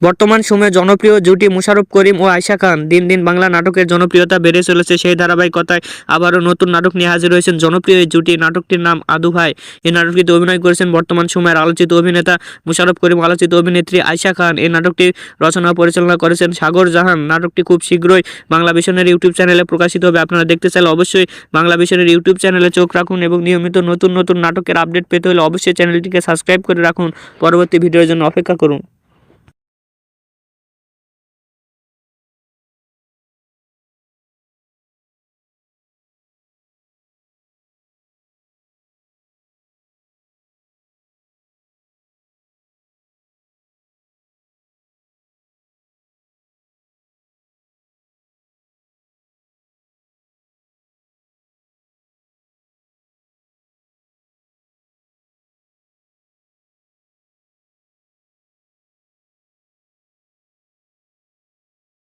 বর্তমান সময়ে জনপ্রিয় জুটি মোশাররফ করিম ও আয়েশা খান। দিন দিন বাংলা নাটকের জনপ্রিয়তা বেড়ে চলেছে। সেই ধারাবাহিকতায় আবারও নতুন নাটক নিয়ে হাজির হয়েছেন জনপ্রিয় এই জুটি। নাটকটির নাম আদু ভাই। এই নাটকটিতে অভিনয় করেছেন বর্তমান সময়ের আলোচিত অভিনেতা মোশাররফ করিম, আলোচিত অভিনেত্রী আয়েশা খান। এই নাটকটি রচনা ও পরিচালনা করেছেন সাগর জাহান। নাটকটি খুব শীঘ্রই বাংলা ভিশনের ইউটিউব চ্যানেলে প্রকাশিত হবে। আপনারা দেখতে চাইলে অবশ্যই বাংলা ভিশনের ইউটিউব চ্যানেলে চোখ রাখুন এবং নিয়মিত নতুন নতুন নাটকের আপডেট পেতে হলে অবশ্যই চ্যানেলটিকে সাবস্ক্রাইব করে রাখুন। পরবর্তী ভিডিওর জন্য অপেক্ষা করুন।